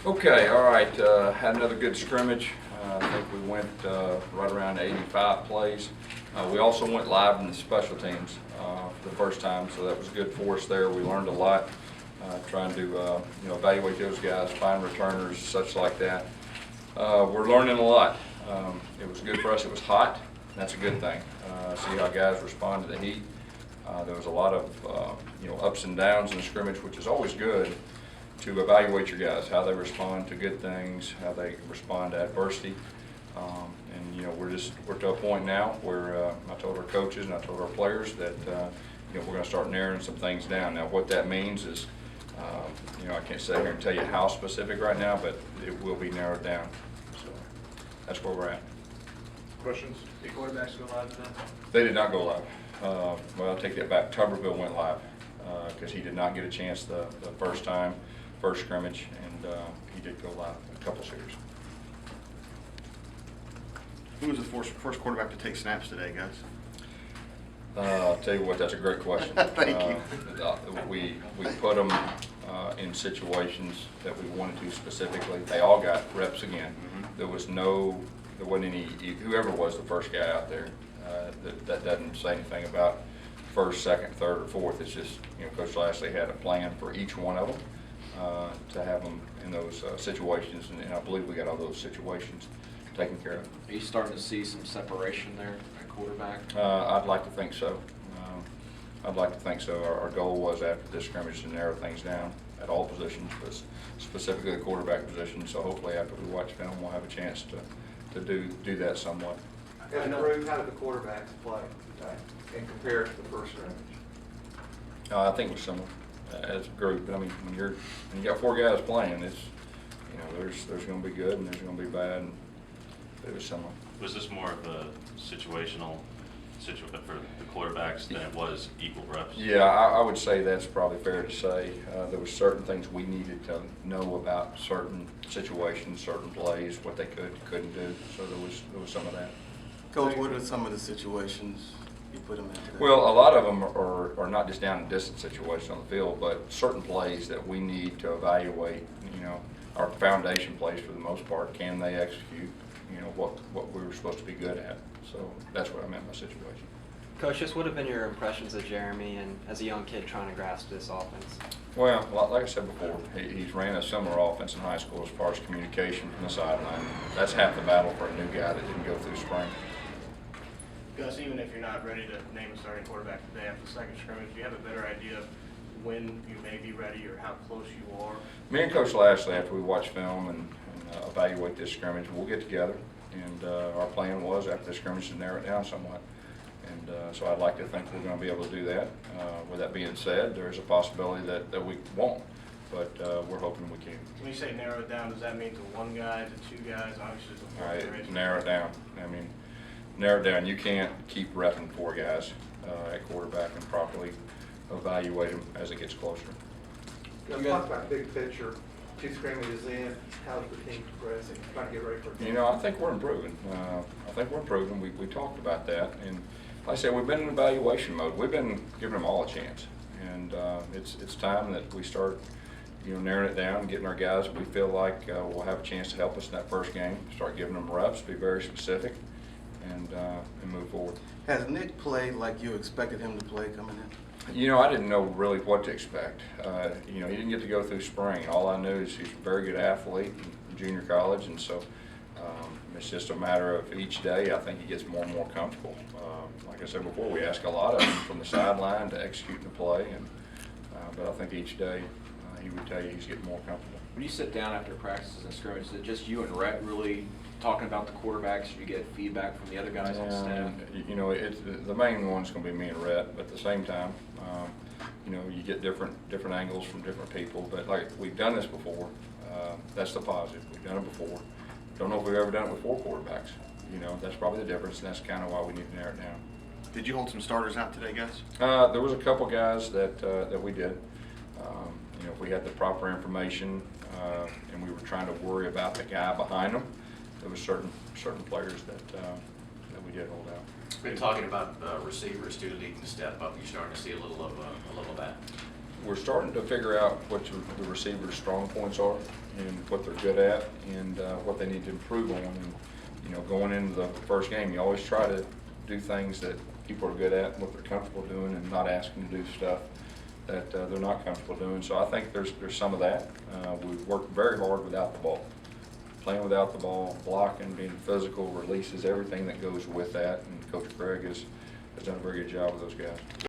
Okay, all right. Had another good scrimmage. I think we went right around 85 plays. We also went live in the special teams for the first time, so that was good for us there. We learned a lot, trying to evaluate those guys, find returners, such like that. We're learning a lot. It was good for us. It was hot. That's a good thing. See how guys respond to the heat. There was a lot of ups and downs in the scrimmage, which is always good to evaluate your guys, how they respond to good things, how they respond to adversity. And we're to a point now where I told our coaches and I told our players that we're going to start narrowing some things down. Now, what that means is, I can't sit here and tell you how specific right now, but it will be narrowed down. So that's where we're at. Questions? Did quarterbacks go live today? They did not go live. Well, I'll take that back. Tuberville went live because he did not get a chance the first scrimmage, and he did go live a couple series. Who was the first quarterback to take snaps today, guys? I'll tell you what, that's a great question. Thank you. We put them in situations that we wanted to specifically. They all got reps again. There wasn't any, whoever was the first guy out there, that doesn't say anything about first, second, third, or fourth. It's just, Coach Lashley had a plan for each one of them to have them in those situations, and I believe we got all those situations taken care of. Are you starting to see some separation there at quarterback? I'd like to think so. Our goal was after this scrimmage to narrow things down at all positions, but specifically the quarterback position. So hopefully after we watch film, we'll have a chance to do that somewhat. As a group, how did the quarterbacks play today in comparison to the first scrimmage? I think it was similar as a group. But I mean, when you got four guys playing, it's there's going to be good and there's going to be bad. And it was similar. Was this more of a situational for the quarterbacks than it was equal reps? Yeah, I would say that's probably fair to say. There were certain things we needed to know about certain situations, certain plays, what they couldn't do. So there was some of that. Coach, what are some of the situations you put them in today? Well, a lot of them are not just down and distance situations on the field, but certain plays that we need to evaluate. Our foundation plays for the most part. Can they execute? What we were supposed to be good at. So that's what I meant by situation. Coach, just what have been your impressions of Jeremy and as a young kid trying to grasp this offense? Well, like I said before, he's ran a similar offense in high school as far as communication from the sideline. That's half the battle for a new guy that didn't go through spring. Gus, even if you're not ready to name a starting quarterback today after the second scrimmage, do you have a better idea of when you may be ready or how close you are? Me and Coach Lashley, after we watch film and evaluate this scrimmage, we'll get together. And our plan was after the scrimmage to narrow it down somewhat. And so I'd like to think we're going to be able to do that. With that being said, there's a possibility that we won't, but we're hoping we can. When you say narrow it down, does that mean to one guy, to two guys? Obviously, it's a All right, fourth narrow it down. I mean, narrow it down. You can't keep repping four guys at quarterback and properly evaluate them as it gets closer. Let's talk about big picture. 2 scrimmages in, how's the team progressing? Trying to get ready for it. I think we're improving. We talked about that, and like I said, we've been in evaluation mode. We've been giving them all a chance, and it's time that we start, narrowing it down and getting our guys that we feel like will have a chance to help us in that first game. Start giving them reps, be very specific, and move forward. Has Nick played like you expected him to play coming in? I didn't know really what to expect. He didn't get to go through spring. All I knew is he's a very good athlete in junior college, and so it's just a matter of each day. I think he gets more and more comfortable. Like I said before, we ask a lot of him from the sideline to execute the play, but I think each day he would tell you he's getting more comfortable. When you sit down after practices and scrimmage, is it just you and Rhett really talking about the quarterbacks? Do you get feedback from the other guys on staff? The main one's going to be me and Rhett, but at the same time, you get different angles from different people. But like we've done this before, that's the positive. We've done it before. Don't know if we've ever done it with 4 quarterbacks. That's probably the difference, and that's kind of why we need to narrow it down. Did you hold some starters out today, guys? There was a couple guys that we did. If we had the proper information and we were trying to worry about the guy behind them, there was certain players that we did hold out. Been talking about receivers too needing to step up. You're starting to see a little of that. we're starting to figure out what the receivers' strong points are and what they're good at and what they need to improve on. And, you know, going into the first game, you always try to do things that people are good at and what they're comfortable doing, and not ask them to do stuff that they're not comfortable doing. So I think there's some of that. We've worked very hard without the ball. Playing without the ball, blocking, being physical, releases, everything that goes with that. And Coach Craig has done a very good job with those guys.